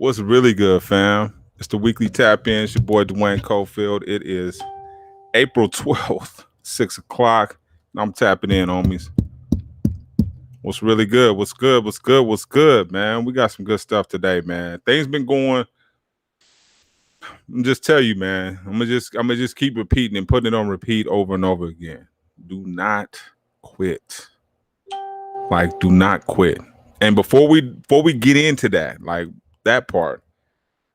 What's really good, fam? It's the weekly tap in. It's your boy Duane Cofield. It is April 12th, 6 o'clock. And I'm tapping in, homies. What's really good? What's good? What's good? What's good, man? We got some good stuff today, man. Things been going. I'm just tell you, man. I'm gonna just keep repeating and putting it on repeat over and over again. Do not quit. Like, do not quit. And before we get into that, like that part,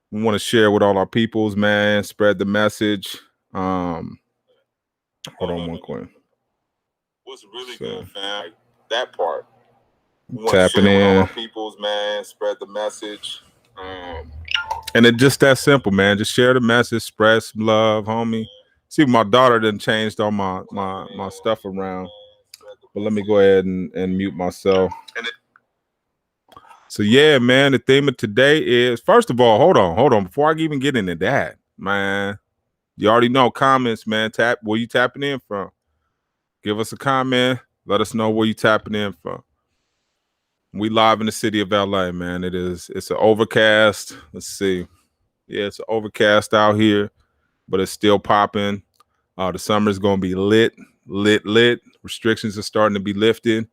we want to share with all our peoples, man. Spread the message. Um, hold on one quick. What's really So good, fam? That part. We want to tapping share with all in, our peoples, man. Spread the message. um, and it just that simple, man. Just share the message, spread some love, homie. See, my daughter done changed all my stuff around, but let me go ahead and mute myself. So yeah, man. The theme of today is first of all, hold on. Before I even get into that, man, you already know comments, man. Tap where you tapping in from. Give us a comment. Let us know where you tapping in from. We live in the city of LA, man. It's an overcast. Let's see. Yeah, it's an overcast out here, but it's still popping. The summer's gonna be lit. Restrictions are starting to be lifted.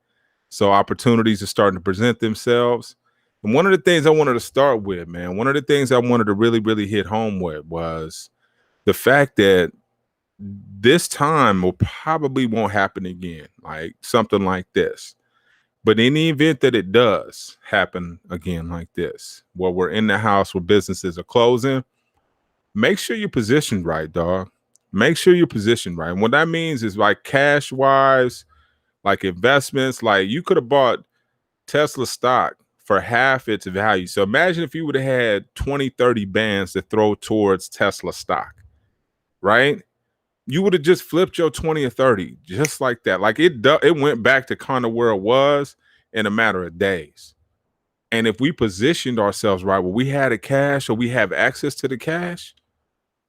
So opportunities are starting to present themselves. And one of the things I wanted to start with, man, one of the things I wanted to really hit home with was the fact that this time will probably won't happen again, like something like this. But in the event that it does happen again like this, where we're in the house where businesses are closing, make sure you're positioned right, dog. Make sure you're positioned right. And what that means is like cash wise, like investments, like you could have bought Tesla stock for half its value. So imagine if you would have had 20, 30 bands to throw towards Tesla stock, right? You would have just flipped your 20 or 30 just like that. Like it went back to kind of where it was in a matter of days. And if we positioned ourselves right, where we had a cash or we have access to the cash,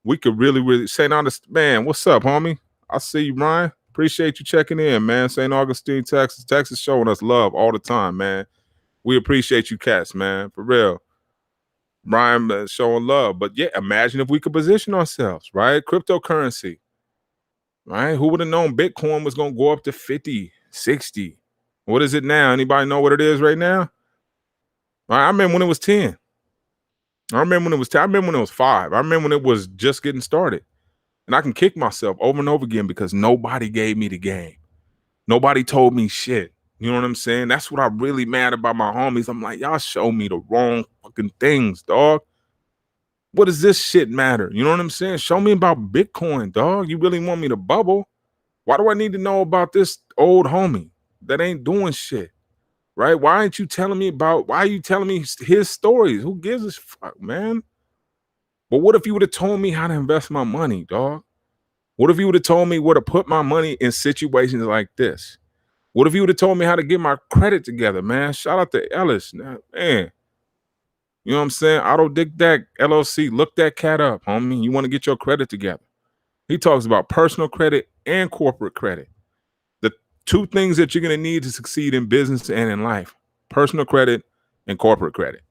we could really St. Augustine, man, what's up, homie? I see you, Ryan. Appreciate you checking in, man. St. Augustine, Texas. Texas showing us love all the time, man. We appreciate you cats, man. For real. Ryan showing love. But yeah, imagine if we could position ourselves, right? Cryptocurrency. Right? Who would have known Bitcoin was going to go up to 50, 60? What is it now? Anybody know what it is right now? I remember when it was 10. I remember when it was 10. I remember when it was 5. I remember when it was just getting started. And I can kick myself over and over again because nobody gave me the game. Nobody told me shit. You know what I'm saying? That's what I'm really mad about my homies. I'm like, y'all show me the wrong fucking things, dog. What does this shit matter? You know what I'm saying? Show me about Bitcoin, dog. You really want me to bubble? Why do I need to know about this old homie that ain't doing shit? Right? Why aren't you telling me about why are you telling me his stories? Who gives a fuck, man? But what if you would have told me how to invest my money, dog? What if you would have told me where to put my money in situations like this? What if you would have told me how to get my credit together, man? Shout out to Ellis, man. You know what I'm saying? Auto Dick Deck LLC. Look that cat up, homie. You want to get your credit together. He talks about personal credit and corporate credit. The two things that you're going to need to succeed in business and in life: personal credit and corporate credit.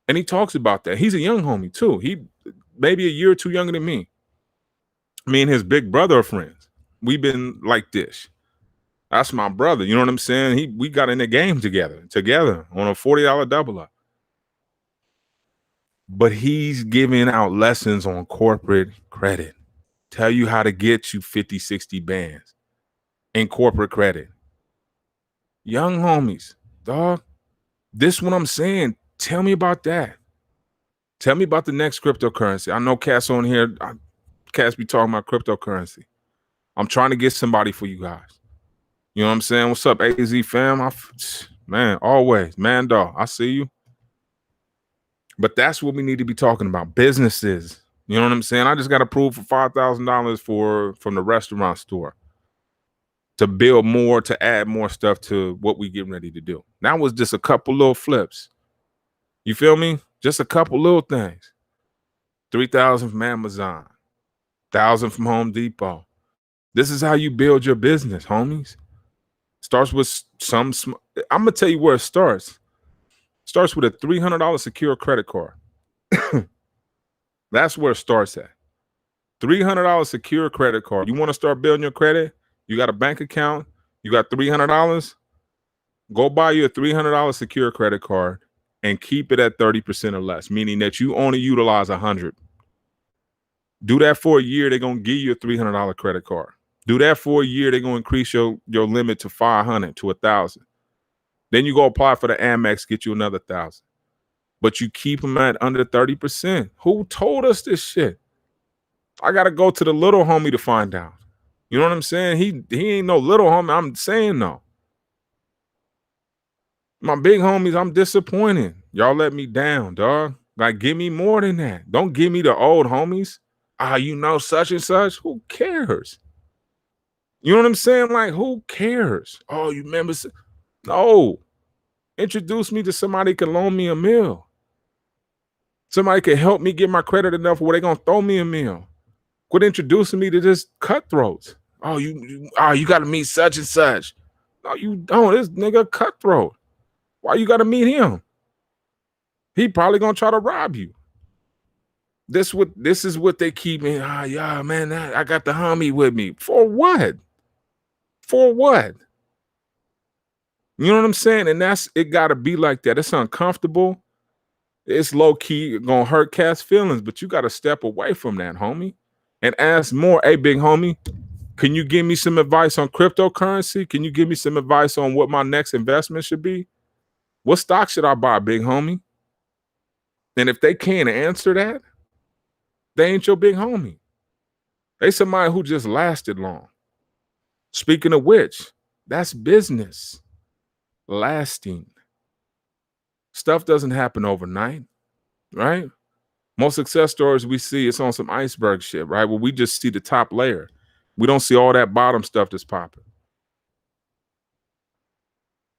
And he talks about that. He's a young homie too. He maybe a year or two younger than me. Me and his big brother are friends. We've been like this. That's my brother. You know what I'm saying? We got in the game together on a $40 double up. But he's giving out lessons on corporate credit. Tell you how to get you 50, 60 bands in corporate credit. Young homies, dog. This what I'm saying. Tell me about that. Tell me about the next cryptocurrency. I know Cass on here. Cass be talking about cryptocurrency. I'm trying to get somebody for you guys. You know what I'm saying? What's up, AZ fam? Man, always. Man, dog, I see you. But that's what we need to be talking about. Businesses. You know what I'm saying? I just got approved for $5,000 from the restaurant store to build more, to add more stuff to what we getting ready to do. That was just a couple little flips. You feel me? Just a couple little things. 3,000 from Amazon, 1,000 from Home Depot. This is how you build your business, homies. Starts with I'm gonna tell you where it starts. Starts with a $300 secure credit card. That's where it starts at. $300 secure credit card. You want to start building your credit? You got a bank account? You got $300? Go buy you a $300 secure credit card and keep it at 30% or less, meaning that you only utilize 100. Do that for a year, they're going to give you a $300 credit card. Do that for a year, they're going to increase your limit to 500 to 1,000. Then you go apply for the Amex, get you another 1,000. But you keep them at under 30%. Who told us this shit? I got to go to the little homie to find out. You know what I'm saying? He ain't no little homie. I'm saying no. My big homies, I'm disappointed. Y'all let me down, dog. Like, give me more than that. Don't give me the old homies. You know such and such. Who cares? You know what I'm saying? Like, who cares? Oh, you remember? No. Introduce me to somebody who can loan me a meal. Somebody can help me get my credit enough where they're going to throw me a meal. Quit introducing me to this cutthroats. You got to meet such and such. No, you don't. This nigga cutthroat. Why you got to meet him? He probably going to try to rob you. This is what they keep me. Yeah, man, I got the homie with me. For what? For what? You know what I'm saying? And it got to be like that. It's uncomfortable. It's low key going to hurt Cat's feelings, but you got to step away from that, homie, and ask more. Hey, big homie, can you give me some advice on cryptocurrency? Can you give me some advice on what my next investment should be? What stock should I buy, big homie? And if they can't answer that, they ain't your big homie. They somebody who just lasted long. Speaking of which, that's business. Lasting. Stuff doesn't happen overnight, right? Most success stories we see, it's on some iceberg shit, right? Where we just see the top layer. We don't see all that bottom stuff that's popping.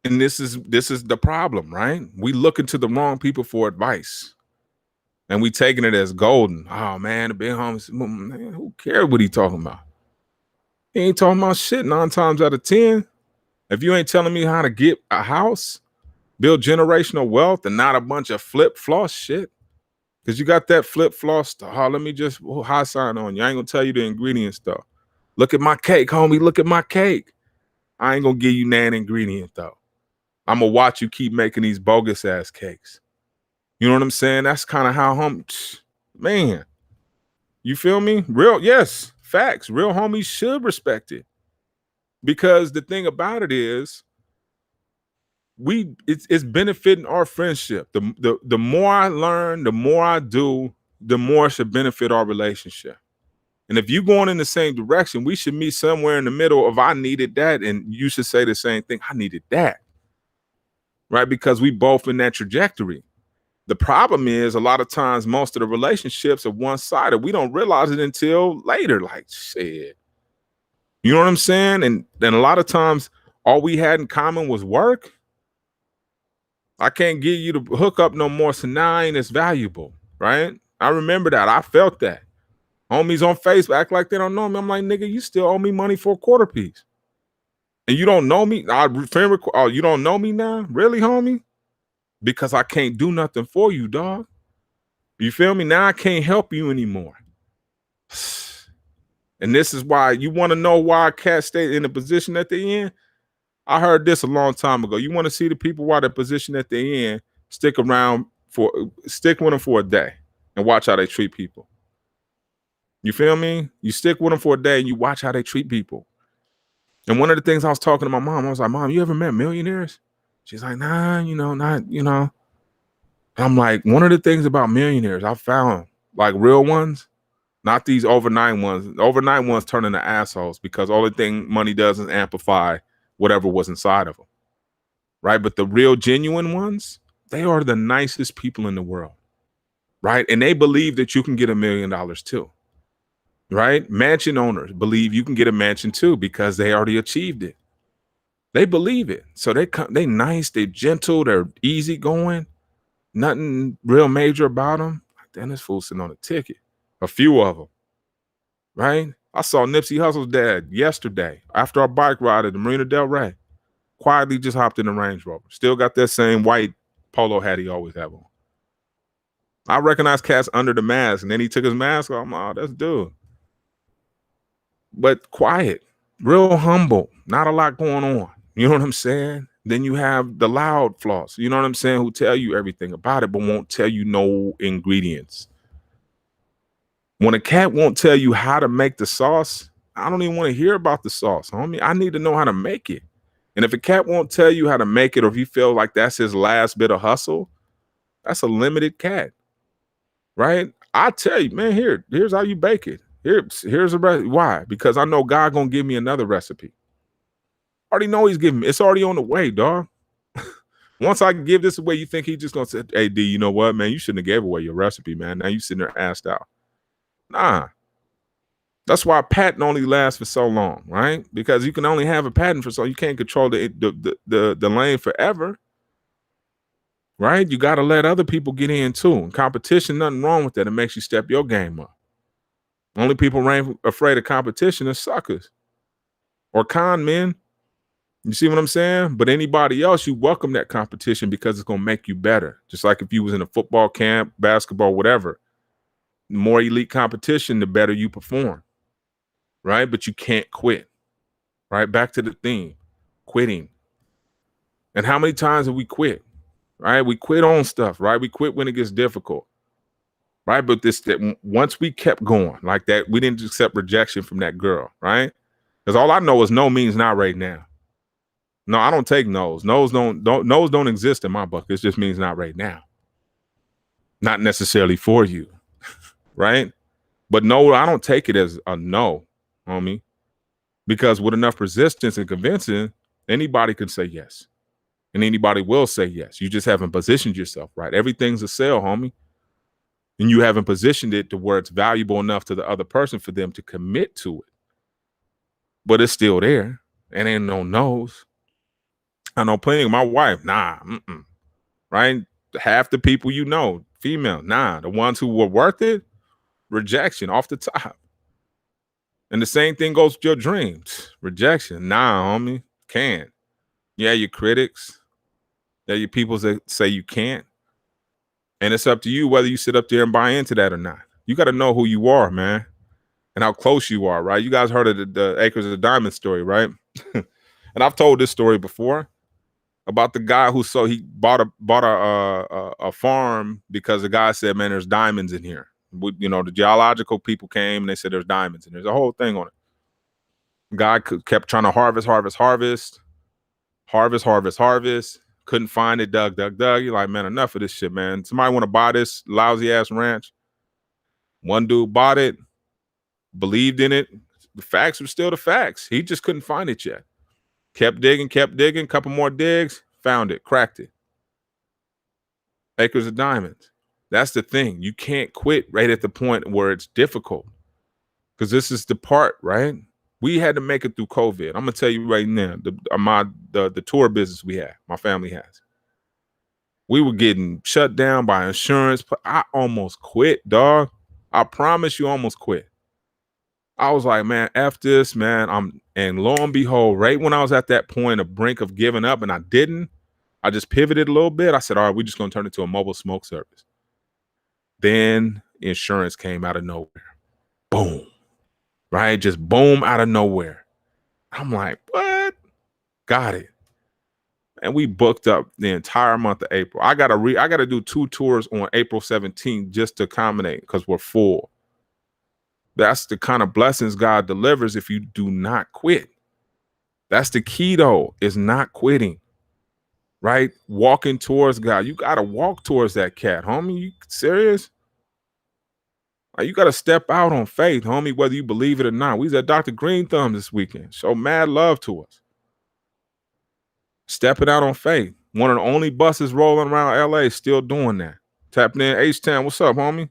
And this is the problem, right? We looking to the wrong people for advice. And we taking it as golden. Oh, man, the big homies, man, who cares what he talking about? He ain't talking about shit 9 times out of 10. If you ain't telling me how to get a house, build generational wealth, and not a bunch of flip floss shit, because you got that flip floss stuff. Let me just high sign on you. I ain't going to tell you the ingredient stuff. Look at my cake, homie. Look at my cake. I ain't going to give you nan ingredient, though. I'm going to watch you keep making these bogus ass cakes. You know what I'm saying? That's kind of how man, you feel me? Yes, facts. Real homies should respect it. Because the thing about it is, it's benefiting our friendship. The more I learn, the more I do, the more it should benefit our relationship. And if you're going in the same direction, we should meet somewhere in the middle of I needed that, and you should say the same thing. I needed that. Right? Because we both in that trajectory. The problem is a lot of times most of the relationships are one-sided. We don't realize it until later. Like, shit. You know what I'm saying? And then a lot of times all we had in common was work. I can't give you the hookup no more, so now I ain't as valuable, right? I remember that. I felt that. Homies on Facebook act like they don't know me. I'm like, nigga, you still owe me money for a quarter piece. And you don't know me? You don't know me now? Really, homie? Because I can't do nothing for you, dog. You feel me? Now I can't help you anymore. And this is why you want to know why Cat stayed in the position that they're in. I heard this a long time ago. You want to see the people why the position that they're in, stick with them for a day and watch how they treat people. You feel me? You stick with them for a day and you watch how they treat people. And one of the things I was talking to my mom, I was like, Mom, you ever met millionaires? She's like, nah, not. I'm like, one of the things about millionaires I found, like real ones, not these overnight ones. Overnight ones turn into assholes because only thing money does is amplify whatever was inside of them, right? But the real genuine ones, they are the nicest people in the world, right? And they believe that you can get $1 million too, right? Mansion owners believe you can get a mansion too because they already achieved it. They believe it. So they nice, they're gentle, they're easygoing, nothing real major about them. Like, damn, this fool sitting on a ticket. A few of them, right? I saw Nipsey Hussle's dad yesterday after our bike ride at the Marina Del Rey. Quietly just hopped in the Range Rover. Still got that same white polo hat he always have on. I recognize cats under the mask, and then he took his mask off. I'm like, oh, that's dude. But quiet, real humble, not a lot going on. You know what I'm saying? Then you have the loud floss, you know what I'm saying, who tell you everything about it, but won't tell you no ingredients. When a cat won't tell you how to make the sauce, I don't even want to hear about the sauce, homie. I need to know how to make it. And if a cat won't tell you how to make it, or if you feel like that's his last bit of hustle, that's a limited cat, right? I tell you, man, here's how you bake it. Here's a recipe. Why? Because I know God gonna give me another recipe. I already know he's giving me. It's already on the way, dog. Once I give this away, you think he's just gonna say, "Hey, D, you know what, man? You shouldn't have gave away your recipe, man. Now you sitting there assed out." Nah. That's why a patent only lasts for so long, right? Because you can only have a patent for so you can't control the lane forever, right? You got to let other people get in too. And competition, nothing wrong with that. It makes you step your game up. Only people afraid of competition are suckers or con men. You see what I'm saying? But anybody else, you welcome that competition because it's gonna make you better. Just like if you was in a football camp, basketball, whatever. The more elite competition, the better you perform. Right? But you can't quit. Right? Back to the theme, quitting. And how many times have we quit? Right? We quit on stuff, right? We quit when it gets difficult. Right? But once we kept going like that, we didn't accept rejection from that girl, right? Because all I know is no means not right now. No, I don't take no's. No's don't exist in my book. It just means not right now. Not necessarily for you. Right? But no, I don't take it as a no, homie. Because with enough resistance and convincing, anybody can say yes. And anybody will say yes. You just haven't positioned yourself right. Everything's a sale, homie. And you haven't positioned it to where it's valuable enough to the other person for them to commit to it. But it's still there. And ain't no no's. I know plenty of my wife, right? Half the people you know, female, nah. The ones who were worth it, rejection off the top. And the same thing goes with your dreams. Rejection. Nah, homie. Can't. Yeah, your critics. Yeah, your people that say you can't. And it's up to you whether you sit up there and buy into that or not. You got to know who you are, man. And how close you are, right? You guys heard of the Acres of the Diamond story, right? And I've told this story before about the guy who he bought a farm because the guy said, man, there's diamonds in here. The geological people came and they said there's diamonds and there's a whole thing on it. Guy kept trying to harvest. Couldn't find it. Dug. You're like, man, enough of this shit, man. Somebody want to buy this lousy ass ranch? One dude bought it, believed in it. The facts were still the facts. He just couldn't find it yet. Kept digging. Couple more digs, found it, cracked it. Acres of diamonds. That's the thing. You can't quit right at the point where it's difficult. Because this is the part, right? We had to make it through COVID. I'm gonna tell you right now, the tour business we have, my family has. We were getting shut down by insurance. I almost quit, dog. I promise you, almost quit. I was like, man, F this, man. And lo and behold, right when I was at that point of brink of giving up, and I didn't, I just pivoted a little bit. I said, all right, we're just gonna turn it to a mobile smoke service. Then insurance came out of nowhere. Boom. Right? Just boom out of nowhere. I'm like, what? Got it. And we booked up the entire month of April. I gotta do 2 tours on April 17th just to accommodate because we're full. That's the kind of blessings God delivers if you do not quit. That's the key though, is not quitting. Right? Walking towards God. You gotta walk towards that cat, homie. You serious? Like, you gotta step out on faith, homie, whether you believe it or not. We was at Dr. Green Thumb this weekend. Show mad love to us. Stepping out on faith. One of the only buses rolling around LA still doing that. Tapping in H-Town. What's up, homie?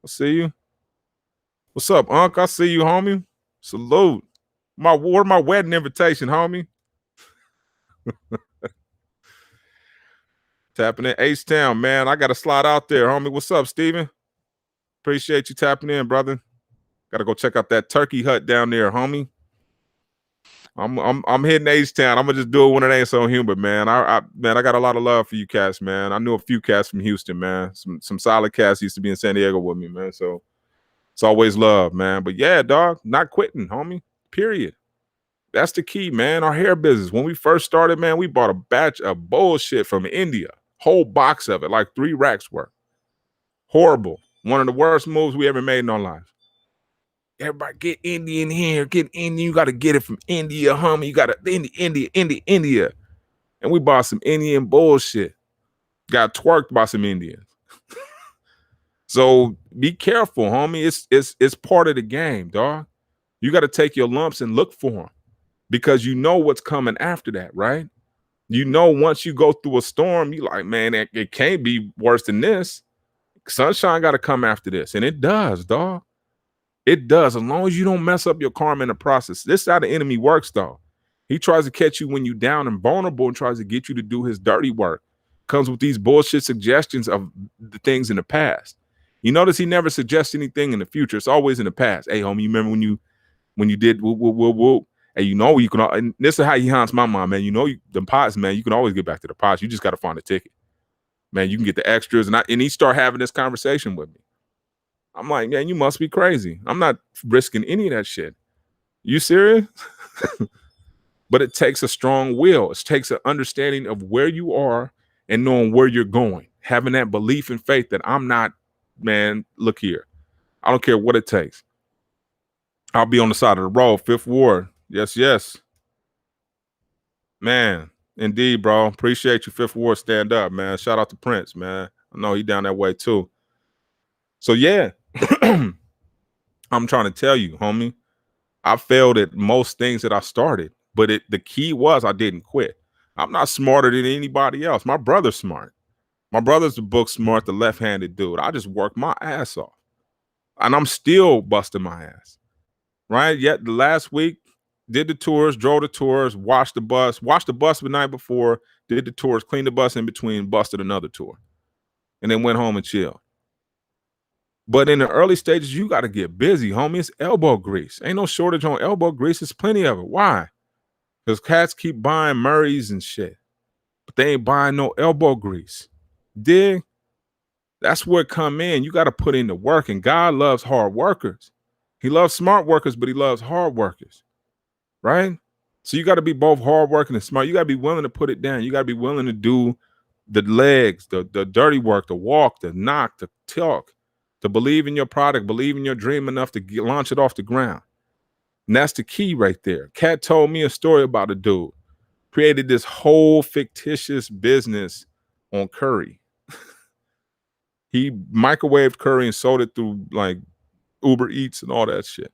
I see you. What's up, Unc? I see you, homie. Salute. Where's my wedding invitation, homie? Tapping in H-Town, man. I got to slide out there, homie. What's up, Steven? Appreciate you tapping in, brother. Got to go check out that turkey hut down there, homie. I'm hitting H-Town. I'm gonna just do it when it ain't so humid, man. I got a lot of love for you cats, man. I knew a few cats from Houston, man. Some solid cats used to be in San Diego with me, man. So it's always love, man. But yeah, dog, not quitting, homie. Period. That's the key, man. Our hair business. When we first started, man, we bought a batch of bullshit from India. Whole box of it, like 3 racks worth. Horrible. One of the worst moves we ever made in our lives. Everybody get Indian here, get Indian. You got to get it from India, homie. You got to India. And we bought some Indian bullshit. Got twerked by some Indians. So be careful, homie. It's part of the game, dog. You got to take your lumps and look for them because you know what's coming after that, right? You know, once you go through a storm, you like, man, it can't be worse than this. Sunshine got to come after this, and it does, dog. It does, as long as you don't mess up your karma in the process. This is how the enemy works, though. He tries to catch you when you're down and vulnerable and tries to get you to do his dirty work. Comes with these bullshit suggestions of the things in the past. You notice he never suggests anything in the future. It's always in the past. Hey, homie, you remember when you did whoop, whoop, whoop, whoop? And you know you can. And this is how he haunts my mom, man. You know the pots, man. You can always get back to the pots. You just got to find a ticket, man. You can get the extras, and he start having this conversation with me. I'm like, man, you must be crazy. I'm not risking any of that shit. You serious? But it takes a strong will. It takes an understanding of where you are and knowing where you're going. Having that belief and faith that I'm not, man, look here. I don't care what it takes. I'll be on the side of the road. Fifth Ward. Yes, yes. Man, indeed, bro. Appreciate you, Fifth Ward. Stand up, man. Shout out to Prince, man. I know he down that way too. So yeah. I'm trying to tell you, homie, I failed at most things that I started, but the key was I didn't quit. I'm not smarter than anybody else. My brother's smart. My brother's the book smart, the left-handed dude. I just worked my ass off, and I'm still busting my ass, right? Yet the last week, did the tours, drove the tours, watched the bus the night before, did the tours, cleaned the bus in between, busted another tour, and then went home and chilled. But in the early stages, you got to get busy, homie. It's elbow grease. Ain't no shortage on elbow grease. There's plenty of it. Why? Because cats keep buying Murrays and shit, but they ain't buying no elbow grease. Dig? That's where it come in. You got to put in the work, and God loves hard workers. He loves smart workers, but he loves hard workers, right? So you got to be both hard working and smart. You got to be willing to put it down. You got to be willing to do the legs, the dirty work, the walk, the knock, the talk, to believe in your product, believe in your dream enough to launch it off the ground. And that's the key right there. Kat told me a story about a dude created this whole fictitious business on curry. He microwaved curry and sold it through like Uber Eats and all that shit.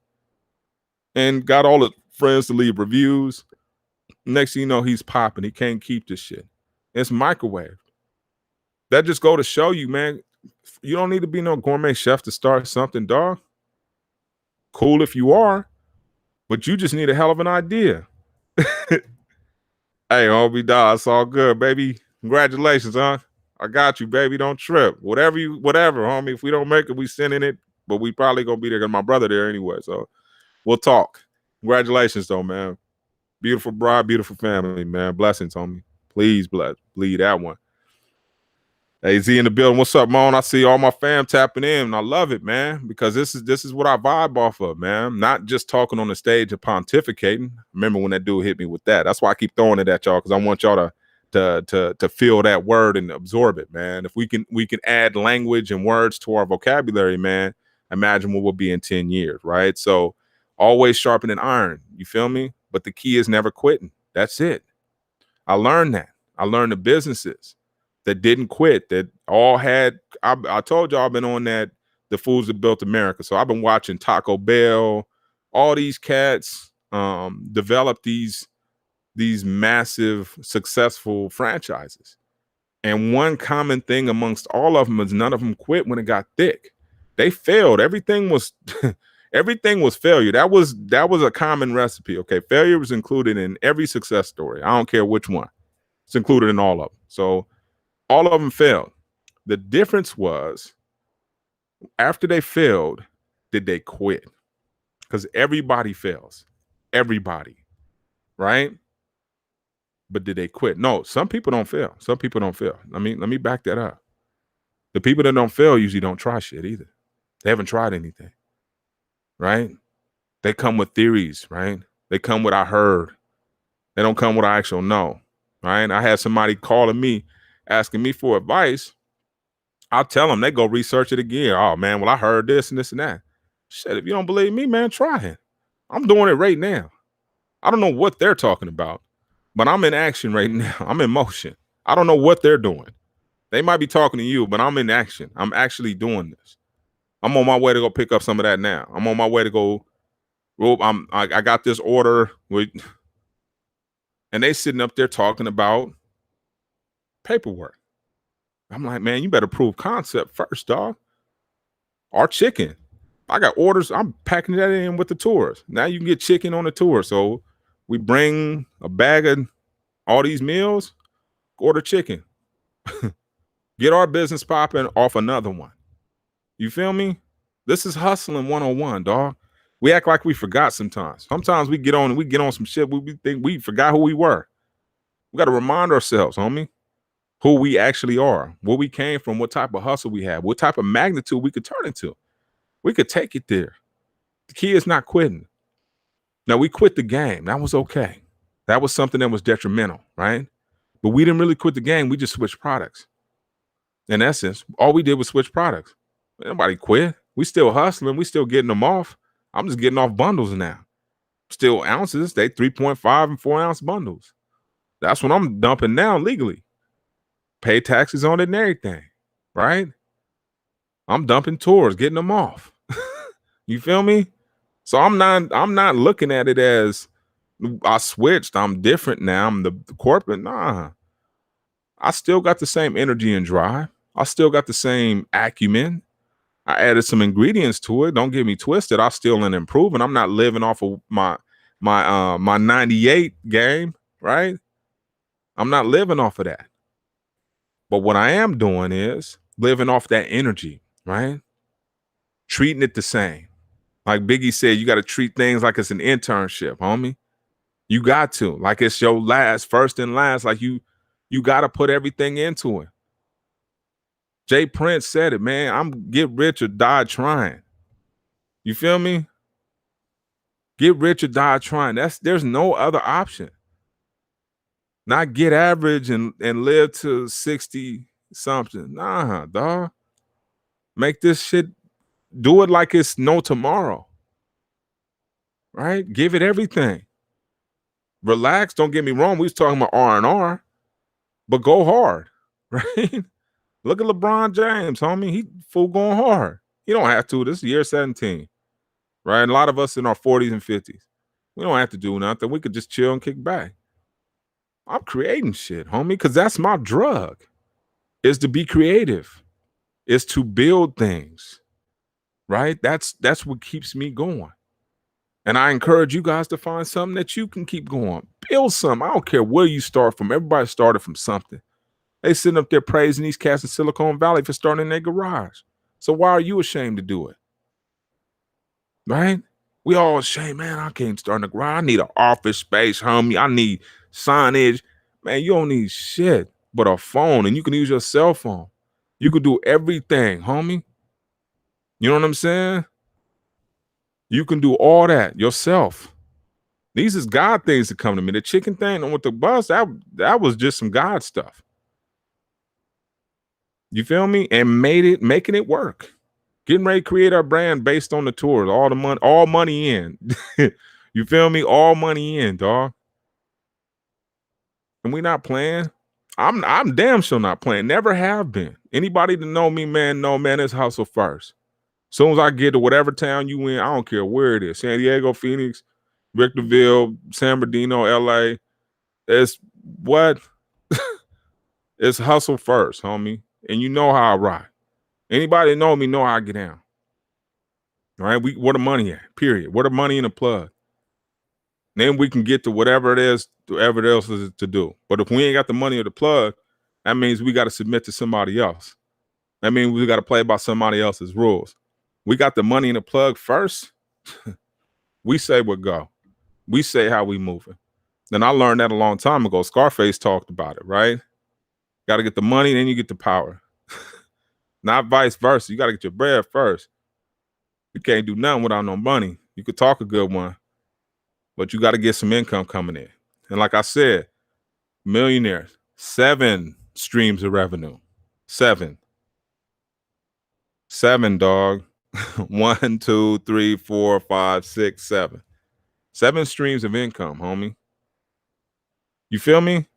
And got all the friends to leave reviews. Next thing you know, he's popping. He can't keep this shit. It's microwaved. That just go to show you, man, you don't need to be no gourmet chef to start something, dog. Cool if you are, but you just need a hell of an idea. Hey, homie, dog, it's all good, baby. Congratulations, huh? I got you, baby. Don't trip. Whatever, homie. If we don't make it, we sending it, but we probably gonna be there because my brother there anyway. So we'll talk. Congratulations, though, man. Beautiful bride, beautiful family, man. Blessings, homie. Please bleed that one. Hey, Z in the building. What's up, Mon? I see all my fam tapping in, and I love it, man, because this is what I vibe off of, man. Not just talking on the stage and pontificating. Remember when that dude hit me with that? That's why I keep throwing it at y'all, because I want y'all to feel that word and absorb it, man. If we can add language and words to our vocabulary, man, imagine what we'll be in 10 years, right? So always sharpening iron, you feel me? But the key is never quitting. That's it. I learned that. I learned the businesses that didn't quit, that all had, I told y'all I've been on that, the foods that built America. So I've been watching Taco Bell, all these cats develop these massive, successful franchises. And one common thing amongst all of them is none of them quit when it got thick. They failed. Everything was everything was failure. That was a common recipe. Okay. Failure was included in every success story. I don't care which one. It's included in all of them. So all of them failed. The difference was after they failed, did they quit? Because everybody fails. Everybody. right? But did they quit? No, some people don't fail. Some people don't fail. Let me back that up. The people that don't fail usually don't try shit either. They haven't tried anything, right? They come with theories, right? They come with I heard. They don't come with I actual know, right? I had somebody calling me, asking me for advice. I'll tell them, they go research it again. Oh man, well I heard this and this and that. Shit, if you don't believe me, man, try it. I'm doing it right now. I don't know what they're talking about, but I'm in action right now. I'm in motion. I don't know what they're doing. They might be talking to you, but I'm in action. I'm actually doing this. I'm on my way to go pick up some of that now. I'm on my way to go. Well, I got this order with, and they sitting up there talking about paperwork. I'm like, man, you better prove concept first, dog. Our chicken. I got orders. I'm packing that in with the tours. Now you can get chicken on the tour. So we bring a bag of all these meals, order chicken. Get our business popping off another one. You feel me? This is hustling 101, dog. We act like we forgot sometimes. Sometimes we get on some shit. We think we forgot who we were. We got to remind ourselves, homie, who we actually are, where we came from, what type of hustle we have, what type of magnitude we could turn into. We could take it there. The key is not quitting. Now, we quit the game. That was okay. That was something that was detrimental, right? But we didn't really quit the game. We just switched products. In essence, all we did was switch products. Nobody quit. We still hustling. We still getting them off. I'm just getting off bundles now. Still ounces. They 3.5 and 4 ounce bundles. That's what I'm dumping now legally. Pay taxes on it and everything, right? I'm dumping tours, getting them off. You feel me? So I'm not looking at it as I switched. I'm different now. I'm the corporate. Nah. I still got the same energy and drive. I still got the same acumen. I added some ingredients to it. Don't get me twisted. I still an improving. I'm not living off of my 98 game, right? I'm not living off of that. But what I am doing is living off that energy, right? Treating it the same. Like Biggie said, you got to treat things like it's an internship, homie. You got to, like it's your first and last. Like you got to put everything into it. Jay Prince said it, man. I'm get rich or die trying. You feel me? Get rich or die trying. There's no other option. Not get average and live to 60 something. Nah, dog. Make this shit, do it like it's no tomorrow. Right? Give it everything. Relax. Don't get me wrong. We was talking about R&R, but go hard. Right? Look at LeBron James, homie. He full going hard. You don't have to. This is year 17. Right? A lot of us in our 40s and 50s. We don't have to do nothing. We could just chill and kick back. I'm creating shit, homie, because that's my drug. Is to be creative. Is to build things. Right? That's what keeps me going. And I encourage you guys to find something that you can keep going. Build something. I don't care where you start from. Everybody started from something. They sitting up there praising these cats in Silicon Valley for starting in their garage. So why are you ashamed to do it? Right? We all ashamed, man. I can't start in the garage. I need an office space, homie. I need signage. Man, you don't need shit but a phone, and you can use your cell phone. You can do everything, homie. You know what I'm saying? You can do all that yourself. These is God things that come to me. The chicken thing with the bus, that was just some God stuff. You feel me? And making it work. Getting ready to create our brand based on the tours. All money in. You feel me? All money in, dog. And we not playing. I'm damn sure not playing. Never have been. Anybody that know me, man, it's hustle first. As soon as I get to whatever town you in, I don't care where it is. San Diego, Phoenix, Victorville, San Bernardino, LA. It's what? It's hustle first, homie. And you know how I ride. Anybody that know me know how I get down. All right, where the money at? Period. Where the money in the plug? Then we can get to whatever else is to do. But if we ain't got the money or the plug, that means we got to submit to somebody else. That means we got to play by somebody else's rules. We got the money in the plug first. We say what go. We say how we moving. And I learned that a long time ago. Scarface talked about it, right? Got to get the money, then you get the power. Not vice versa. You got to get your bread first. You can't do nothing without no money. You could talk a good one, but you got to get some income coming in. And like I said, millionaires, 7 streams of revenue. 7, dog. 1, 2, 3, 4, 5, 6, 7. 7 streams of income, homie. You feel me?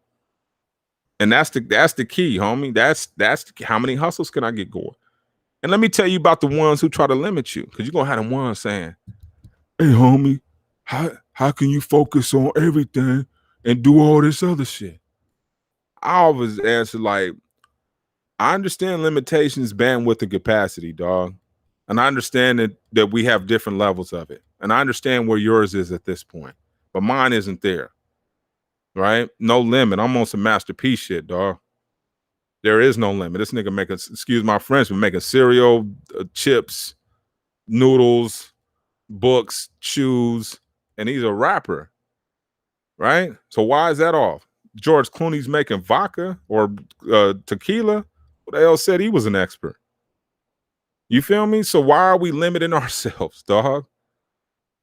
And that's the key, homie. That's how many hustles can I get going? And let me tell you about the ones who try to limit you, because you're gonna have the ones saying, "Hey, homie, how can you focus on everything and do all this other shit?" I always answer like, I understand limitations, bandwidth, and capacity, dog. And I understand that we have different levels of it. And I understand where yours is at this point. But mine isn't there. Right? No limit. I'm on some masterpiece shit, dog. There is no limit. This nigga making, excuse my French, but making cereal, chips, noodles, books, shoes, and he's a rapper. Right? So why is that off? George Clooney's making vodka or tequila. What the hell said he was an expert? You feel me? So why are we limiting ourselves, dog?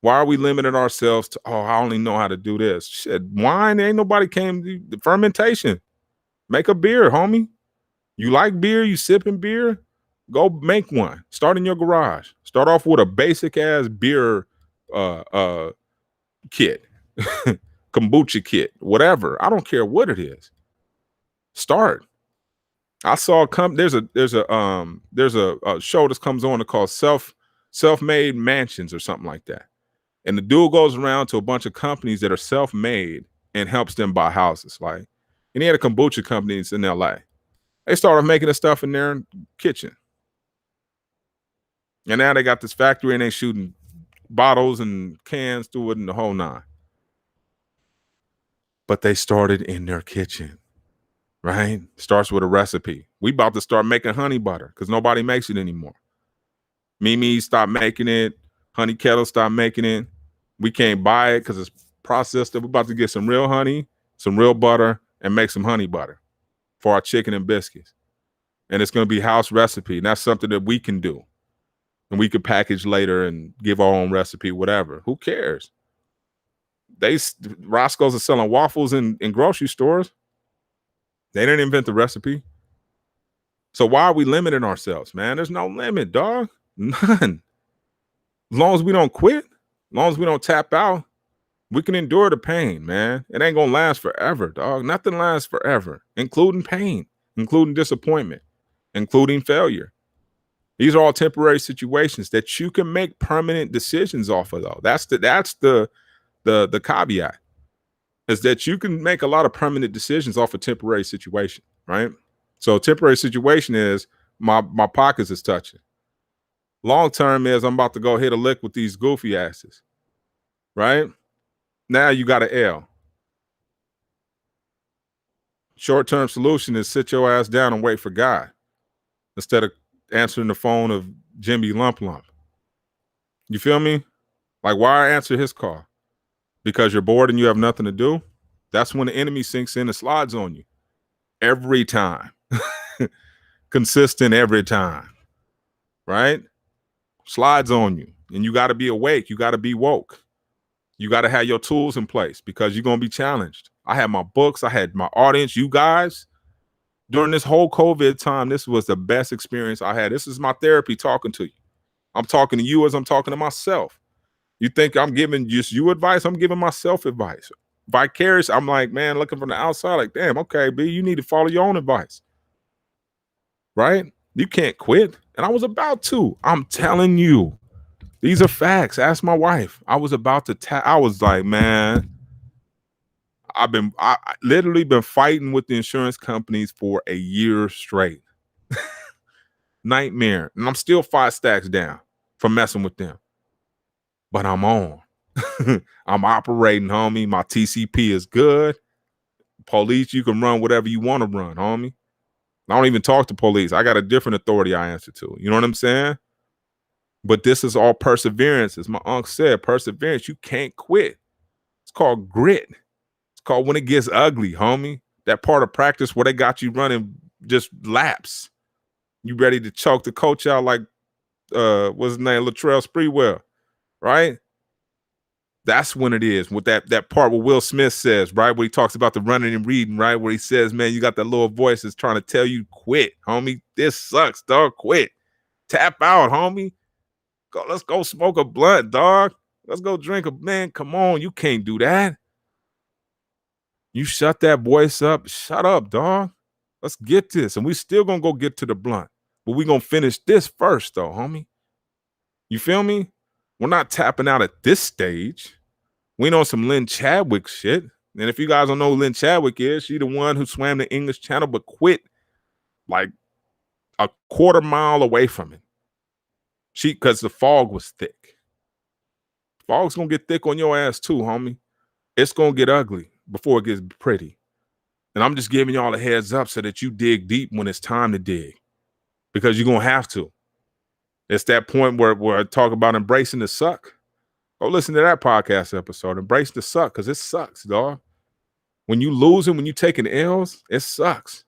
Why are we limiting ourselves to, oh, I only know how to do this? Shit, wine, ain't nobody came to the fermentation. Make a beer, homie. You like beer, you sipping beer? Go make one. Start in your garage. Start off with a basic ass beer kit, kombucha kit, whatever. I don't care what it is. Start. I saw there's a show that comes on called Self-Made Mansions or something like that. And the dude goes around to a bunch of companies that are self-made and helps them buy houses. Like, and he had a kombucha company in LA. They started making the stuff in their kitchen. And now they got this factory and they shooting bottles and cans through it and the whole 9. But they started in their kitchen, right? Starts with a recipe. We about to start making honey butter because nobody makes it anymore. Mimi stopped making it. Honey Kettle stopped making it. We can't buy it because it's processed. We're about to get some real honey, some real butter, and make some honey butter for our chicken and biscuits. And it's going to be house recipe. And that's something that we can do. And we could package later and give our own recipe, whatever. Who cares? Roscoe's are selling waffles in grocery stores. They didn't invent the recipe. So why are we limiting ourselves, man? There's no limit, dog. None. As long as we don't quit, as long as we don't tap out, we can endure the pain, man. It ain't gonna last forever, dog. Nothing lasts forever, including pain, including disappointment, including failure. These are all temporary situations that you can make permanent decisions off of, though. That's the caveat, is that you can make a lot of permanent decisions off a temporary situation, right? So a temporary situation is my pockets is touching. Long term is I'm about to go hit a lick with these goofy asses, right? Now you got an L. Short term solution is sit your ass down and wait for God instead of answering the phone of Jimmy Lump Lump. You feel me? Like, why answer his call? Because you're bored and you have nothing to do? That's when the enemy sinks in and slides on you. Every time. Consistent every time. Right? Slides on you. And you got to be awake. You got to be woke. You got to have your tools in place because you're going to be challenged. I had my books. I had my audience. You guys, during this whole COVID time, this was the best experience I had. This is my therapy talking to you. I'm talking to you as I'm talking to myself. You think I'm giving just you advice? I'm giving myself advice. Vicarious, I'm like, man, looking from the outside, like, damn, okay, B, you need to follow your own advice. Right? You can't quit. And I was about to. I'm telling you. These are facts. Ask my wife. I was about to I was like, man, I literally been fighting with the insurance companies for a year straight. Nightmare. And I'm still 5 stacks down from messing with them. But I'm on. I'm operating, homie. My TCP is good. Police, you can run whatever you want to run, homie. I don't even talk to police. I got a different authority I answer to. You know what I'm saying? But this is all perseverance. As my uncle said, perseverance. You can't quit. It's called grit. It's called when it gets ugly, homie. That part of practice where they got you running just laps. You ready to choke the coach out like what's his name, Latrell Sprewell, right? That's when it is. With that part where Will Smith says, right, where he talks about the running and reading, right, where he says, man, you got that little voice that's trying to tell you quit, homie. This sucks, dog. Quit. Tap out, homie. Let's go smoke a blunt, dog. Let's go drink a man. Come on, you can't do that. You shut that voice up. Shut up, dog. Let's get this. And we still gonna go get to the blunt. But we gonna finish this first, though, homie. You feel me? We're not tapping out at this stage. We know some Lynn Chadwick shit. And if you guys don't know who Lynn Chadwick is, she the one who swam the English Channel but quit like a quarter mile away from it. Because the fog was thick. Fog's gonna get thick on your ass too, homie. It's gonna get ugly before it gets pretty. And I'm just giving y'all a heads up so that you dig deep when it's time to dig. Because you're gonna have to. It's that point where I talk about embracing the suck. Go listen to that podcast episode. Embrace the suck, because it sucks, dog. When you losing, when you taking L's, it sucks.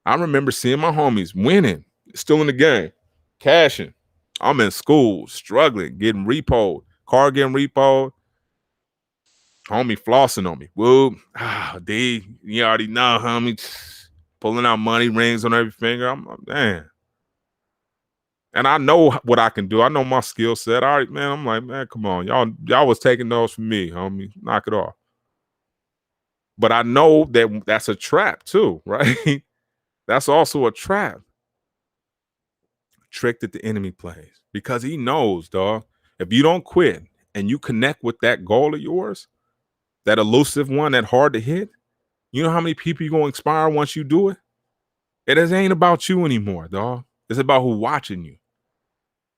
I remember seeing my homies winning, still in the game, cashing. I'm in school, struggling, getting repoed, car getting repoed. Homie flossing on me. Whoop. D, you already know, homie. Pulling out money rings on every finger. I'm man. And I know what I can do. I know my skill set. All right, man. I'm like, man, come on. Y'all was taking those from me, homie. Knock it off. But I know that that's a trap too, right? That's also a trap. Trick that the enemy plays. Because he knows, dog, if you don't quit and you connect with that goal of yours, that elusive one, that hard to hit, you know how many people you're going to inspire once you do it? It ain't about you anymore, dog. It's about who's watching you.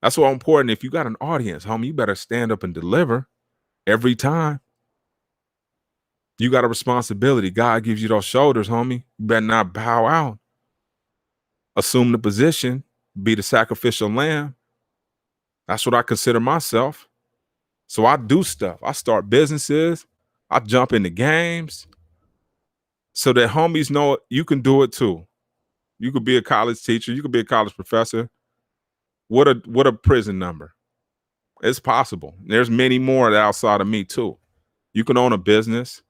That's why important. If you got an audience, homie, you better stand up and deliver every time. You got a responsibility. God gives you those shoulders, homie. You better not bow out. Assume the position. Be the sacrificial lamb. That's what I consider myself. So I do stuff. I start businesses. I jump into games so that homies know you can do it too. You could be a college teacher. You could be a college professor. What a prison number. It's possible. There's many more outside of me too. You can own a business.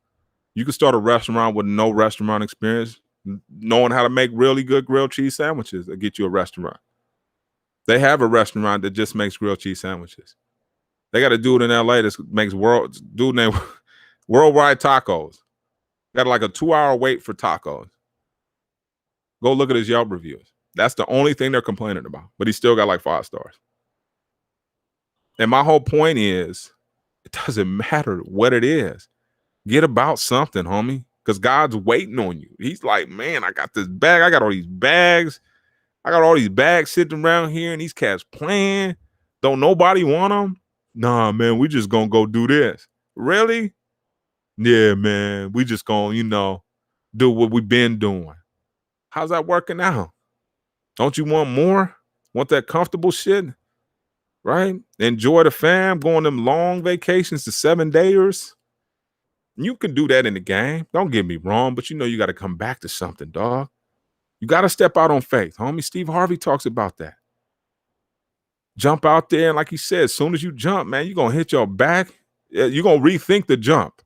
You can start a restaurant with no restaurant experience, knowing how to make really good grilled cheese sandwiches that get you a restaurant. They have a restaurant that just makes grilled cheese sandwiches. They got a dude in LA that makes dude named Worldwide Tacos. Got like a 2-hour wait for tacos. Go look at his Yelp reviews. That's the only thing they're complaining about. But he still got like 5 stars. And my whole point is, it doesn't matter what it is. Get about something, homie. Because God's waiting on you. He's like, man, I got this bag. I got all these bags. I got all these bags sitting around here and these cats playing. Don't nobody want them? Nah, man, we just gonna go do this. Really? Yeah, man. We just gonna, do what we've been doing. How's that working out? Don't you want more? Want that comfortable shit? Right? Enjoy the fam, go on them long vacations to 7-dayers. You can do that in the game. Don't get me wrong, but you got to come back to something, dog. You got to step out on faith. Homie, Steve Harvey talks about that. Jump out there, and like he said, as soon as you jump, man, you're going to hit your back. You're going to rethink the jump.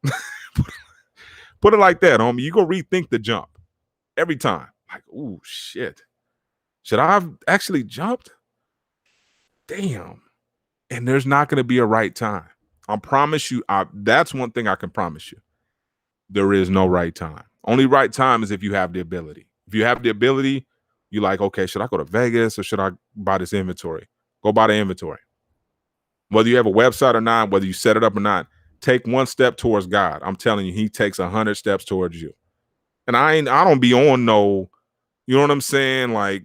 Put it like that, homie. You're going to rethink the jump every time. Like, ooh, shit. Should I have actually jumped? Damn. And there's not going to be a right time. I promise you, that's one thing I can promise you. There is no right time. Only right time is if you have the ability. If you have the ability, you're like, okay, should I go to Vegas or should I buy this inventory? Go buy the inventory. Whether you have a website or not, whether you set it up or not, take one step towards God. I'm telling you, he takes 100 steps towards you. And I don't be on no, you know what I'm saying? Like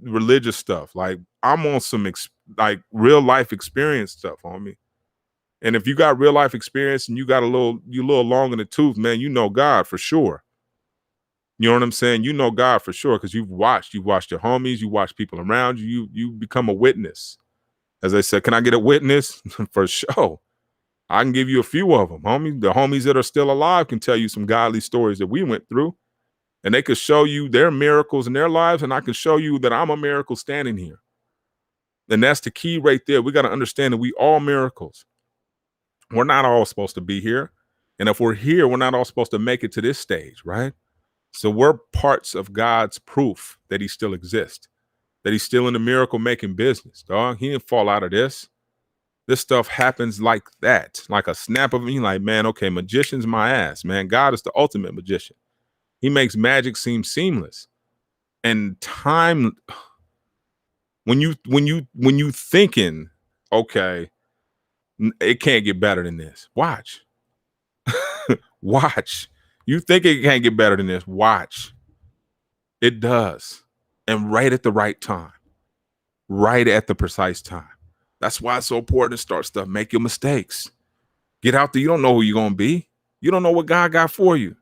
religious stuff. Like I'm on some like real life experience stuff on me. And if you got real life experience and you got you a little long in the tooth, man, you know God for sure. You know what I'm saying? You know God for sure because you've watched your homies, you watch people around you, you become a witness. As I said, can I get a witness? For sure. I can give you a few of them, homie. The homies that are still alive can tell you some godly stories that we went through, and they could show you their miracles in their lives, and I can show you that I'm a miracle standing here. And that's the key right there. We got to understand that we all miracles. We're not all supposed to be here. And if we're here, we're not all supposed to make it to this stage, right? So we're parts of God's proof that he still exists, that he's still in the miracle making business, dog. He didn't fall out of this. This stuff happens like that, like a snap of me. Like, man, okay, magician's my ass, man. God is the ultimate magician. He makes magic seem seamless. And time, when you thinking, okay, it can't get better than this. Watch. Watch. You think it can't get better than this. Watch. It does. And right at the right time. Right at the precise time. That's why it's so important to start stuff. Make your mistakes. Get out there. You don't know who you're going to be. You don't know what God got for you.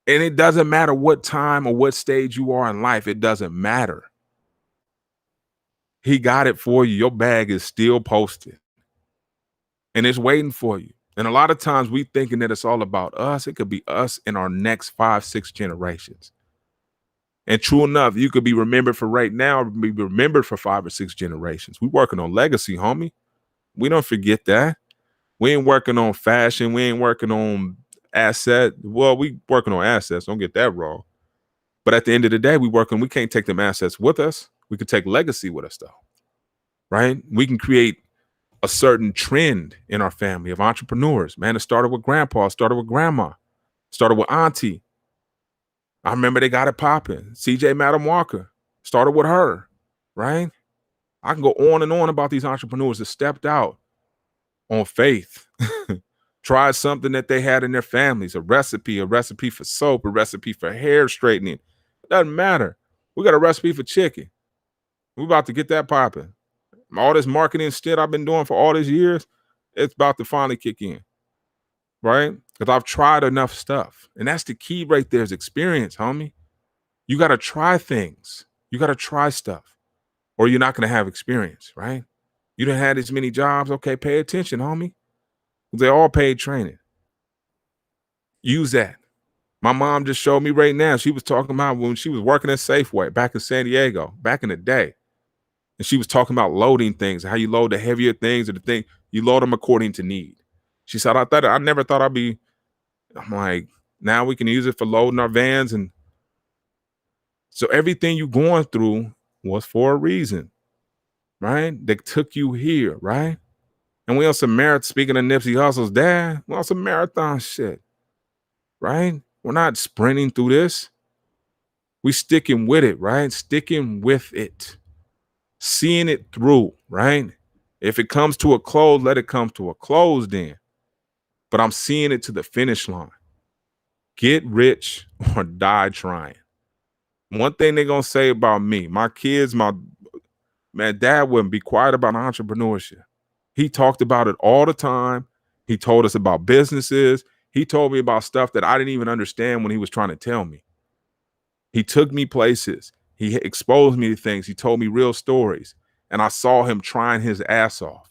And it doesn't matter what time or what stage you are in life. It doesn't matter. He got it for you. Your bag is still posted. And it's waiting for you. And a lot of times we thinking that it's all about us. It could be us in our next 5, 6 generations. And true enough, you could be remembered for right now, or be remembered for 5 or 6 generations. We working on legacy, homie. We don't forget that. We ain't working on fashion. We ain't working on asset. Well, we working on assets. Don't get that wrong. But at the end of the day, we can't take them assets with us. We could take legacy with us, though. Right? We can create a certain trend in our family of entrepreneurs. Man, it started with grandpa, started with grandma, started with auntie. I remember they got it popping. CJ Madam Walker started with her, right? I can go on and on about these entrepreneurs that stepped out on faith, tried something that they had in their families, a recipe for soap, a recipe for hair straightening. It doesn't matter. We got a recipe for chicken. We're about to get that popping. All this marketing shit I've been doing for all these years, it's about to finally kick in, right? Because I've tried enough stuff. And that's the key right there is experience, homie. You got to try things. You got to try stuff or you're not going to have experience, right? You done had as many jobs. Okay, pay attention, homie. They all paid training. Use that. My mom just showed me right now. She was talking about when she was working at Safeway back in San Diego, back in the day. And she was talking about loading things, how you load the heavier things or the thing, you load them according to need. She said, I never thought I'm like, now we can use it for loading our vans. And so everything you're going through was for a reason, right? That took you here, right? And we on some marathon, speaking of Nipsey Hussle's dad, we on some marathon shit, right? We're not sprinting through this. We sticking with it, right? Sticking with it. Seeing it through, right? If it comes to a close, let it come to a close then. But I'm seeing it to the finish line. Get rich or die trying. One thing they're going to say about me, my kids, dad wouldn't be quiet about entrepreneurship. He talked about it all the time. He told us about businesses. He told me about stuff that I didn't even understand when he was trying to tell me. He took me places. He exposed me to things. He told me real stories. And I saw him trying his ass off.